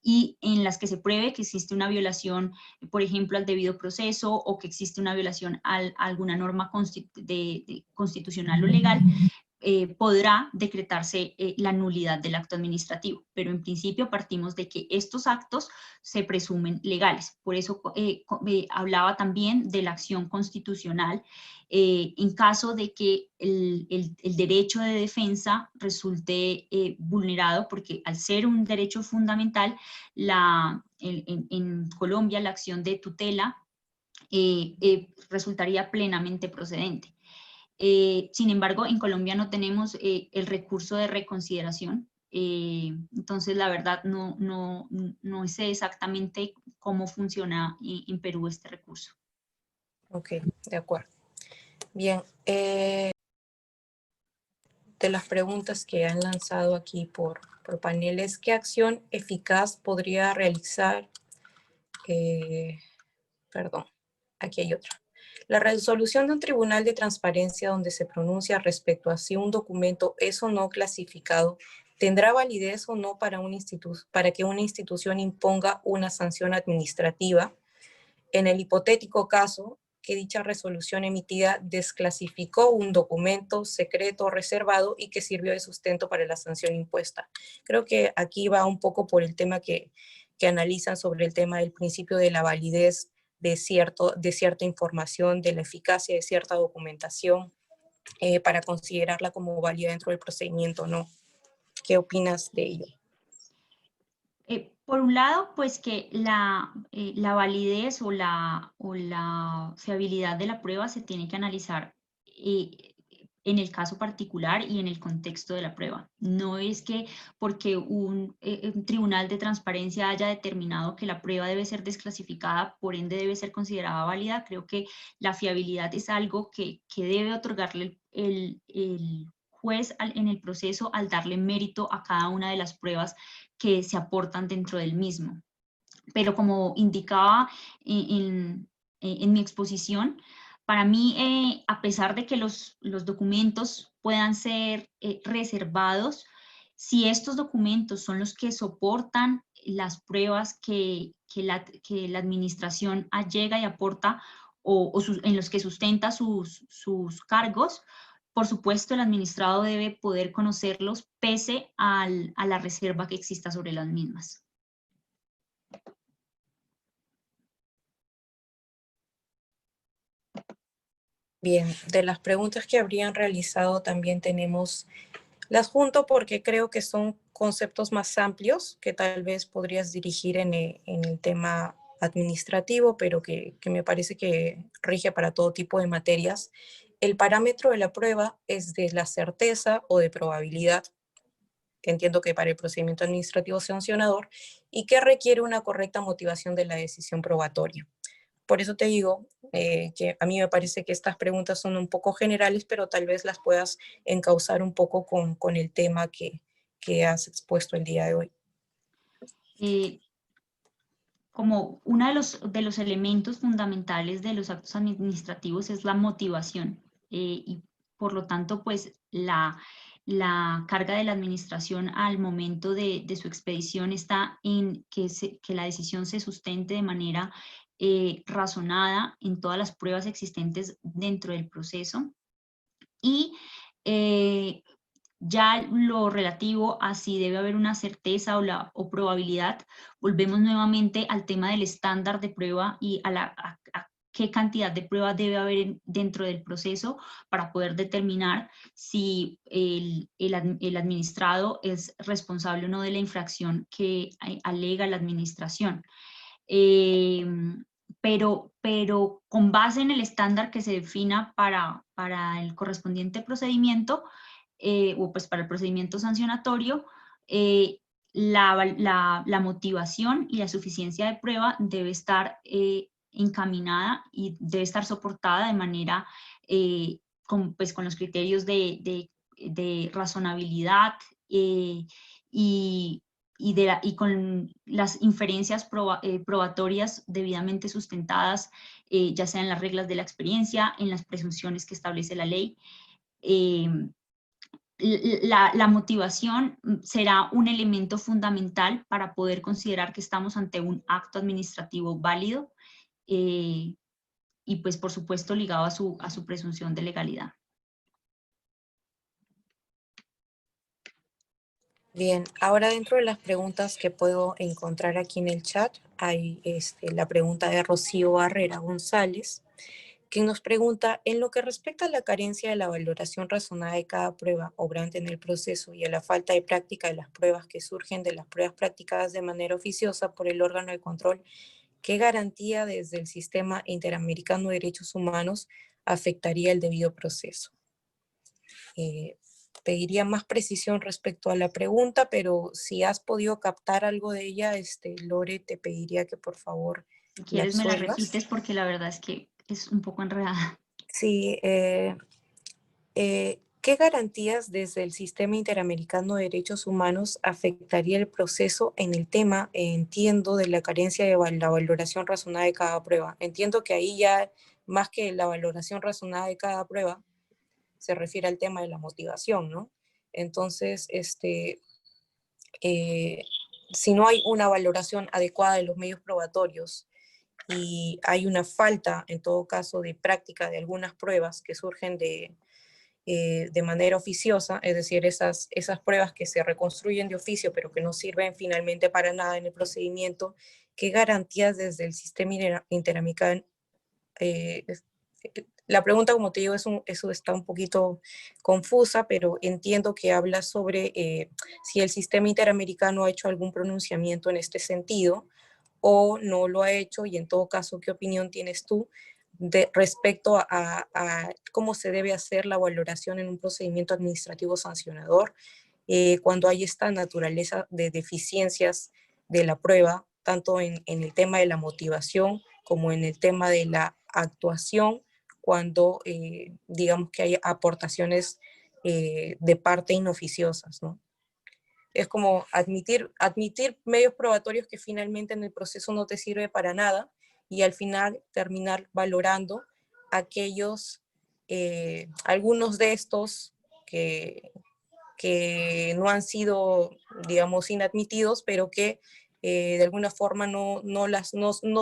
y en las que se pruebe que existe una violación, por ejemplo, al debido proceso, o que existe una violación a alguna norma constitucional o legal, podrá decretarse la nulidad del acto administrativo, pero en principio partimos de que estos actos se presumen legales. Por eso hablaba también de la acción constitucional en caso de que el derecho de defensa resulte vulnerado, porque al ser un derecho fundamental, en Colombia la acción de tutela resultaría plenamente procedente. Sin embargo, en Colombia no tenemos el recurso de reconsideración, entonces la verdad no sé exactamente cómo funciona en Perú este recurso. Ok, de acuerdo. Bien, de las preguntas que han lanzado aquí por paneles, ¿qué acción eficaz podría realizar? Perdón, aquí hay otra. La resolución de un tribunal de transparencia donde se pronuncia respecto a si un documento es o no clasificado tendrá validez o no para que una institución imponga una sanción administrativa en el hipotético caso que dicha resolución emitida desclasificó un documento secreto o reservado y que sirvió de sustento para la sanción impuesta. Creo que aquí va un poco por el tema que analizan sobre el tema del principio de la validez de cierta información, de la eficacia de cierta documentación, para considerarla como válida dentro del procedimiento, ¿no? ¿Qué opinas de ello? Por un lado, pues que la validez o la fiabilidad de la prueba se tiene que analizar en el caso particular y en el contexto de la prueba. No es que porque un tribunal de transparencia haya determinado que la prueba debe ser desclasificada, por ende debe ser considerada válida. Creo que la fiabilidad es algo que debe otorgarle el juez en el proceso al darle mérito a cada una de las pruebas que se aportan dentro del mismo. Pero como indicaba en mi exposición, para mí, a pesar de que los documentos puedan ser reservados, Si estos documentos son los que soportan las pruebas que la administración allega y aporta en los que sustenta sus cargos, por supuesto el administrado debe poder conocerlos pese a la reserva que exista sobre las mismas. Bien, de las preguntas que habrían realizado también tenemos, las junto porque creo que son conceptos más amplios que tal vez podrías dirigir en el tema administrativo, pero que me parece que rige para todo tipo de materias. El parámetro de la prueba es de la certeza o de probabilidad, que entiendo que para el procedimiento administrativo sancionador, y que requiere una correcta motivación de la decisión probatoria. Por eso te digo que a mí me parece que estas preguntas son un poco generales, pero tal vez las puedas encauzar un poco con el tema que has expuesto el día de hoy. Como uno de los elementos fundamentales de los actos administrativos es la motivación y por lo tanto pues la carga de la administración al momento de su expedición está en que la decisión se sustente de manera razonada en todas las pruebas existentes dentro del proceso y ya lo relativo a si debe haber una certeza o probabilidad, volvemos nuevamente al tema del estándar de prueba y a qué cantidad de prueba debe haber dentro del proceso para poder determinar si el administrado es responsable o no de la infracción que alega la administración. Pero con base en el estándar que se defina para el correspondiente procedimiento, o pues para el procedimiento sancionatorio, la motivación y la suficiencia de prueba debe estar encaminada y debe estar soportada de manera pues, con los criterios de razonabilidad y y con las inferencias probatorias debidamente sustentadas, ya sea en las reglas de la experiencia, en las presunciones que establece la ley. La motivación será un elemento fundamental para poder considerar que estamos ante un acto administrativo válido y pues por supuesto ligado a su presunción de legalidad. Bien, ahora dentro de las preguntas que puedo encontrar aquí en el chat, hay la pregunta de Rocío Barrera González, que nos pregunta, en lo que respecta a la carencia de la valoración razonada de cada prueba obrante en el proceso y a la falta de práctica de las pruebas que surgen de las pruebas practicadas de manera oficiosa por el órgano de control, ¿qué garantía desde el Sistema Interamericano de Derechos Humanos afectaría el debido proceso? Pediría más precisión respecto a la pregunta, pero si has podido captar algo de ella, Lore, te pediría que por favor Si la quieres me la absuelvas. repites porque la verdad es que es un poco enredada. Sí, ¿qué garantías desde el Sistema Interamericano de Derechos Humanos afectaría el proceso en el tema, entiendo, de la carencia de la valoración razonada de cada prueba? Entiendo que ahí ya, más que la valoración razonada de cada prueba, se refiere al tema de la motivación, ¿no? Entonces, si no hay una valoración adecuada de los medios probatorios y hay una falta, en todo caso, de práctica de algunas pruebas que surgen de manera oficiosa, es decir, esas pruebas que se reconstruyen de oficio pero que no sirven finalmente para nada en el procedimiento, ¿qué garantías desde el sistema interamericano? La pregunta, como te digo, eso está un poquito confusa, pero entiendo que habla sobre si el sistema interamericano ha hecho algún pronunciamiento en este sentido o no lo ha hecho, y en todo caso, ¿qué opinión tienes tú respecto a cómo se debe hacer la valoración en un procedimiento administrativo sancionador cuando hay esta naturaleza de deficiencias de la prueba, tanto en el tema de la motivación como en el tema de la actuación, cuando digamos que hay aportaciones de parte inoficiosas, ¿no? Es como admitir medios probatorios que finalmente en el proceso no te sirve para nada y al final terminar valorando aquellos, algunos de estos que no han sido, digamos, inadmitidos, pero que de alguna forma no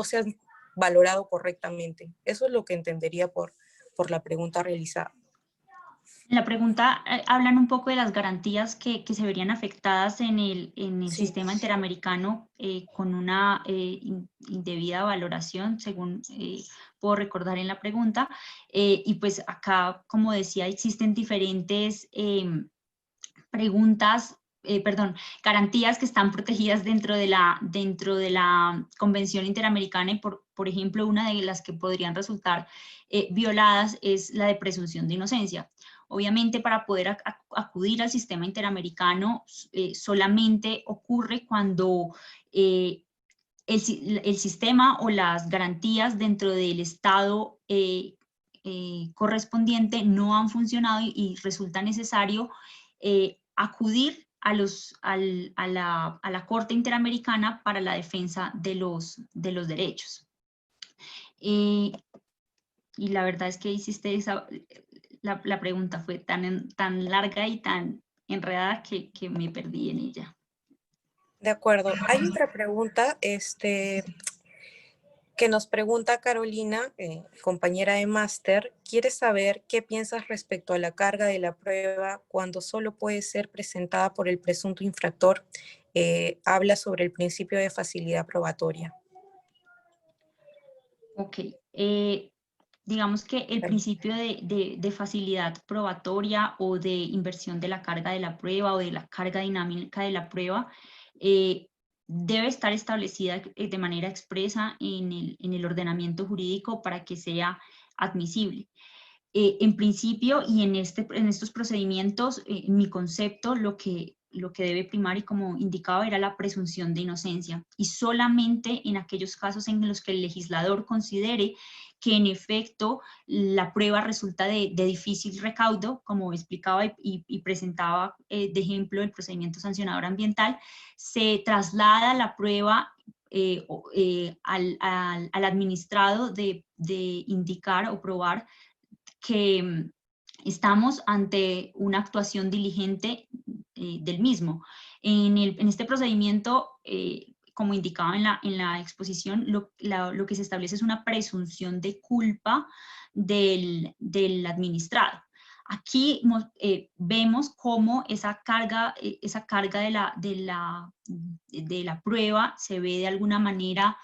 se han valorado correctamente. Eso es lo que entendería por la pregunta realizada. En la pregunta hablan un poco de las garantías que se verían afectadas en el Sí. sistema interamericano con una indebida valoración, según puedo recordar en la pregunta. Y pues acá, como decía, existen diferentes garantías que están protegidas dentro de la Convención Interamericana y, por ejemplo, una de las que podrían resultar violadas es la de presunción de inocencia. Obviamente, para poder acudir al sistema interamericano solamente ocurre cuando el sistema o las garantías dentro del Estado correspondiente no han funcionado y resulta necesario acudir a la Corte Interamericana para la defensa de los derechos. Y la verdad es que hiciste la pregunta fue tan larga y tan enredada que me perdí en ella. De acuerdo. Hay otra pregunta que nos pregunta Carolina, compañera de máster. Quiere saber qué piensas respecto a la carga de la prueba cuando solo puede ser presentada por el presunto infractor. Habla sobre el principio de facilidad probatoria. Ok. Digamos que el principio de facilidad probatoria o de inversión de la carga de la prueba o de la carga dinámica de la prueba debe estar establecida de manera expresa en el ordenamiento jurídico para que sea admisible. En principio y en estos procedimientos, mi concepto, lo que debe primar, y como indicaba, era la presunción de inocencia. Y solamente en aquellos casos en los que el legislador considere que en efecto la prueba resulta de difícil recaudo, como explicaba y presentaba de ejemplo el procedimiento sancionador ambiental, se traslada la prueba al administrado de indicar o probar que estamos ante una actuación diligente del mismo. En este procedimiento, como indicaba en la exposición, lo que se establece es una presunción de culpa del administrado. Aquí vemos cómo esa carga de la prueba se ve de alguna manera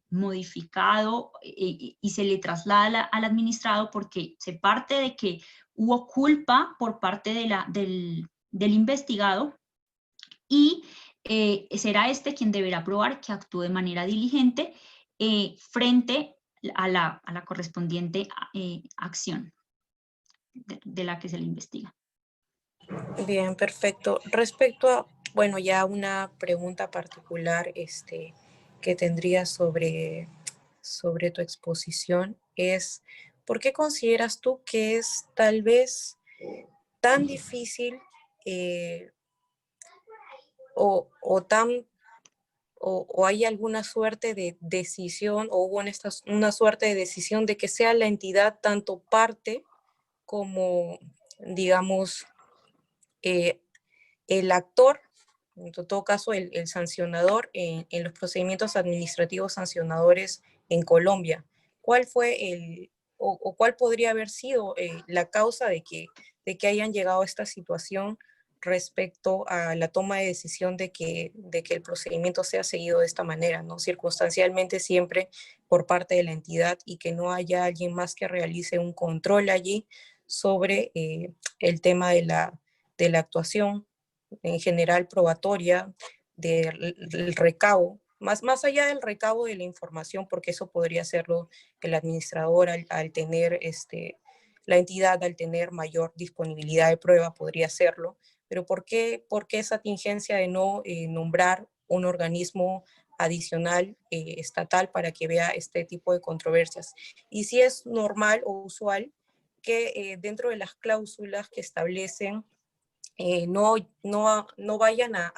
modificado y se le traslada al administrado porque se parte de que hubo culpa por parte del investigado y será este quien deberá probar que actuó de manera diligente frente a la correspondiente acción de la que se le investiga. Bien, perfecto. Respecto a, bueno, ya una pregunta particular que tendría sobre tu exposición es, ¿por qué consideras tú que es tal vez tan difícil o hay alguna suerte de decisión o hubo una suerte de decisión de que sea la entidad tanto parte como, digamos, el actor, en todo caso el sancionador en los procedimientos administrativos sancionadores en Colombia? ¿Cuál fue o cuál podría haber sido la causa de que hayan llegado a esta situación respecto a la toma de decisión de que el procedimiento sea seguido de esta manera, ¿no? Circunstancialmente siempre por parte de la entidad, y que no haya alguien más que realice un control allí sobre el tema de la actuación en general probatoria, del recabo, más allá del recabo de la información, porque eso podría hacerlo el administrador al tener la entidad, al tener mayor disponibilidad de prueba, podría hacerlo. Pero ¿por qué esa tingencia de no nombrar un organismo adicional estatal para que vea este tipo de controversias? Y si es normal o usual que dentro de las cláusulas que establecen no vayan a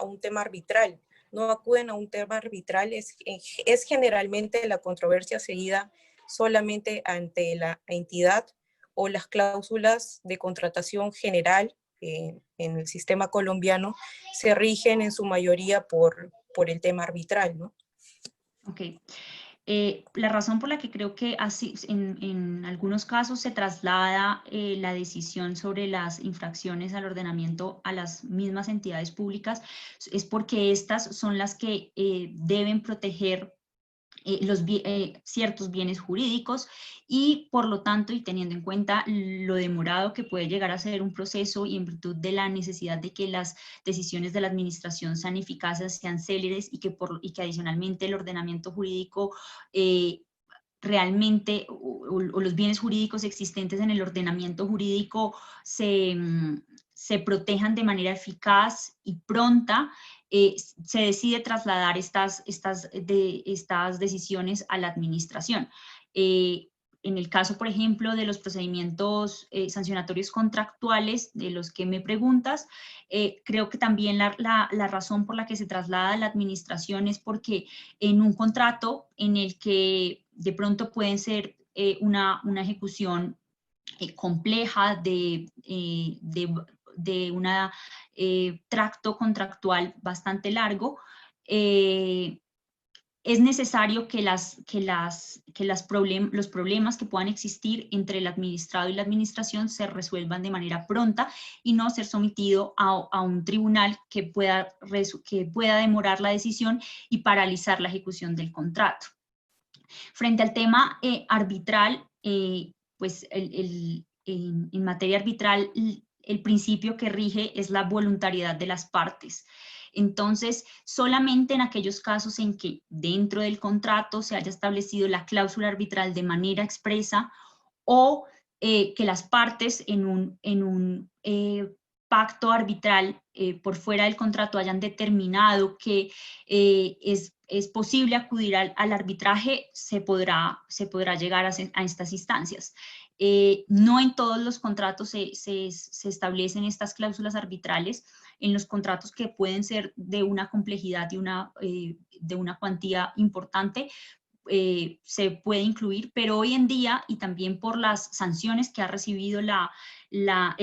un tema arbitral, no acuden a un tema arbitral, es generalmente la controversia seguida solamente ante la entidad, o las cláusulas de contratación general en el sistema colombiano se rigen en su mayoría por el tema arbitral, ¿no? Ok. La razón por la que creo que así, en algunos casos se traslada la decisión sobre las infracciones al ordenamiento a las mismas entidades públicas es porque estas son las que deben proteger ciertos bienes jurídicos y por lo tanto y teniendo en cuenta lo demorado que puede llegar a ser un proceso y en virtud de la necesidad de que las decisiones de la administración sean eficaces, sean céleres y que adicionalmente el ordenamiento jurídico realmente o los bienes jurídicos existentes en el ordenamiento jurídico se protejan de manera eficaz y pronta, se decide trasladar estas decisiones a la administración. En el caso, por ejemplo, de los procedimientos sancionatorios contractuales de los que me preguntas, creo que también la razón por la que se traslada a la administración es porque en un contrato en el que de pronto pueden ser una ejecución compleja de un tracto contractual bastante largo, es necesario que los problemas que puedan existir entre el administrado y la administración se resuelvan de manera pronta y no ser sometido a un tribunal que pueda demorar la decisión y paralizar la ejecución del contrato. Frente al tema arbitral, pues en materia arbitral el principio que rige es la voluntariedad de las partes. Entonces, solamente en aquellos casos en que dentro del contrato se haya establecido la cláusula arbitral de manera expresa o que las partes en un pacto arbitral por fuera del contrato hayan determinado que es posible acudir al arbitraje, se podrá llegar a estas instancias. No en todos los contratos se establecen estas cláusulas arbitrales. En los contratos que pueden ser de una complejidad y de una cuantía importante, se puede incluir, pero hoy en día, y también por las sanciones que ha recibido el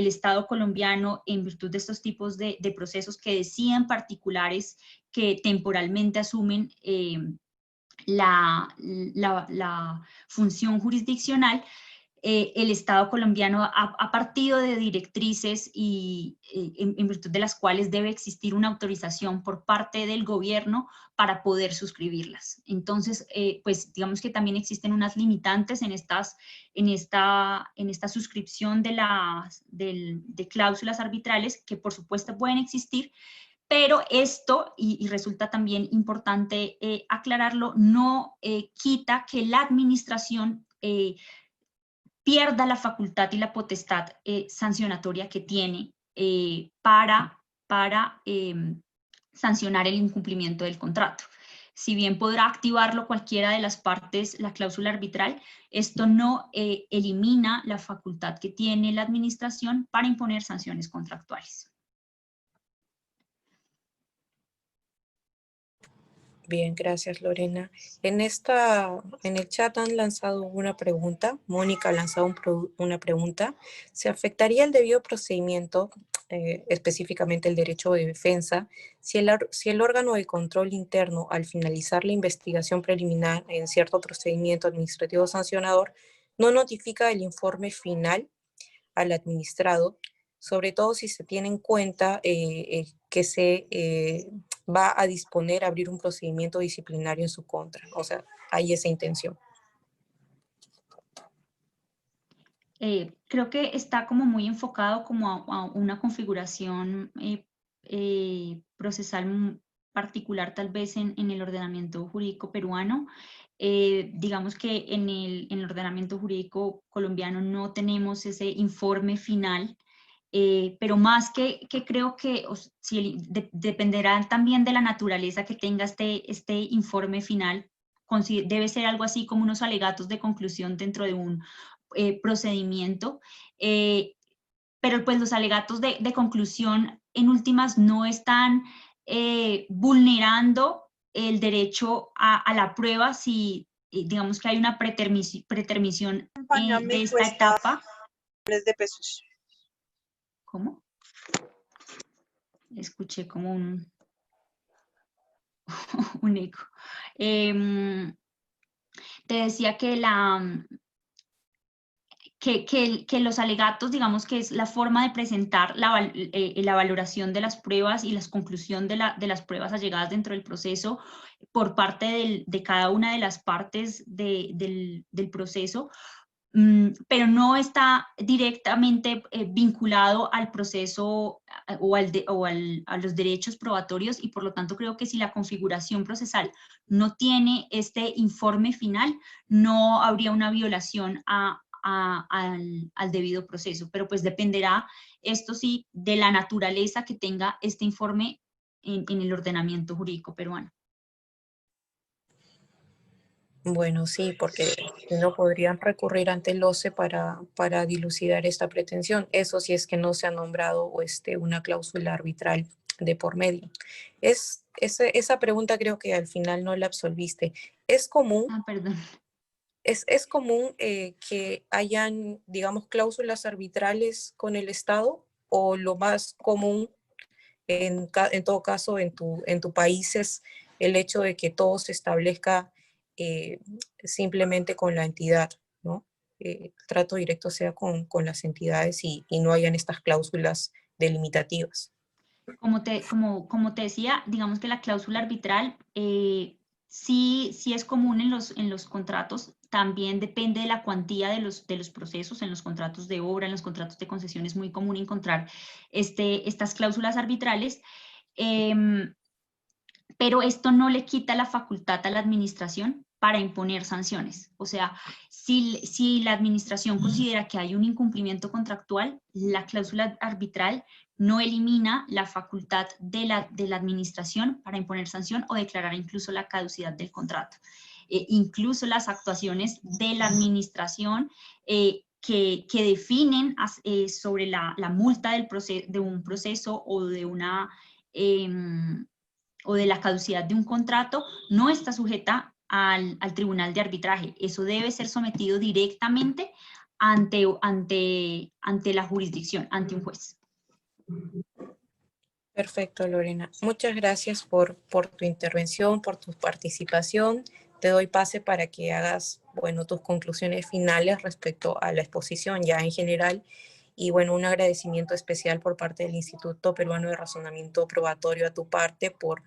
Estado colombiano en virtud de estos tipos de procesos que decían particulares que temporalmente asumen la función jurisdiccional, el Estado colombiano ha partido de directrices y en virtud de las cuales debe existir una autorización por parte del gobierno para poder suscribirlas. Entonces, pues digamos que también existen unas limitantes en esta suscripción de cláusulas arbitrales que por supuesto pueden existir, pero esto, y resulta también importante aclararlo, no quita que la administración pierda la facultad y la potestad sancionatoria que tiene para sancionar el incumplimiento del contrato. Si bien podrá activarlo cualquiera de las partes, la cláusula arbitral, esto no elimina la facultad que tiene la administración para imponer sanciones contractuales. Bien, gracias Lorena. En el chat han lanzado una pregunta, Mónica ha lanzado una pregunta. ¿Se afectaría el debido procedimiento, específicamente el derecho de defensa, si el órgano de control interno al finalizar la investigación preliminar en cierto procedimiento administrativo sancionador no notifica el informe final al administrado, sobre todo si se tiene en cuenta que se va a disponer a abrir un procedimiento disciplinario en su contra? O sea, hay esa intención. Creo que está como muy enfocado como a una configuración procesal particular tal vez en el ordenamiento jurídico peruano. Digamos que en el ordenamiento jurídico colombiano no tenemos ese informe final, pero más que creo que dependerá también de la naturaleza que tenga este informe final. Debe ser algo así como unos alegatos de conclusión dentro de un procedimiento, pero pues los alegatos de conclusión en últimas no están vulnerando el derecho a la prueba si digamos que hay una pretermisión de esta etapa. $3 de pesos. ¿Cómo? escuché como un eco. Te decía que que los alegatos, digamos que es la forma de presentar la valoración de las pruebas y la conclusión de las pruebas allegadas dentro del proceso por parte de cada una de las partes del proceso, pero no está directamente vinculado al proceso a los derechos probatorios, y por lo tanto creo que si la configuración procesal no tiene este informe final, no habría una violación al debido proceso, pero pues dependerá, esto sí, de la naturaleza que tenga este informe en el ordenamiento jurídico peruano. Bueno, sí, porque si no podrían recurrir ante el OCE para dilucidar esta pretensión. Eso sí es que no se ha nombrado una cláusula arbitral de por medio. Esa pregunta creo que al final no la absolviste. ¿Es común, Ah, perdón. es común que hayan, digamos, cláusulas arbitrales con el Estado, o lo más común en todo caso en tu país es el hecho de que todo se establezca eh, simplemente con la entidad, ¿no? El trato directo sea con las entidades y no hayan estas cláusulas delimitativas. Como te decía, digamos que la cláusula arbitral sí es común en los contratos. También depende de la cuantía de los procesos. En los contratos de obra, en los contratos de concesión es muy común encontrar estas cláusulas arbitrales. Pero esto no le quita la facultad a la administración para imponer sanciones. O sea, si la administración considera que hay un incumplimiento contractual, la cláusula arbitral no elimina la facultad de la administración para imponer sanción o declarar incluso la caducidad del contrato. Incluso las actuaciones de la administración que definen sobre la multa de un proceso o de una... o de la caducidad de un contrato, no está sujeta al tribunal de arbitraje. Eso debe ser sometido directamente ante la jurisdicción, ante un juez. Perfecto, Lorena. Muchas gracias por tu intervención, por tu participación. Te doy pase para que hagas, bueno, tus conclusiones finales respecto a la exposición ya en general. Y bueno, un agradecimiento especial por parte del Instituto Peruano de Razonamiento Probatorio a tu parte por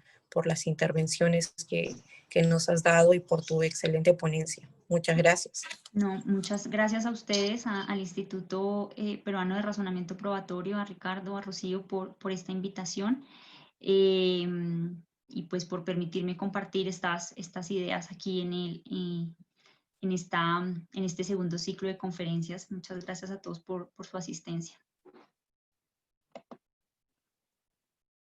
las intervenciones que nos has dado y por tu excelente ponencia. Muchas gracias. No, muchas gracias a ustedes, al Instituto Peruano de Razonamiento Probatorio, a Ricardo, a Rocío por esta invitación, y pues por permitirme compartir estas ideas aquí en este segundo ciclo de conferencias. Muchas gracias a todos por su asistencia.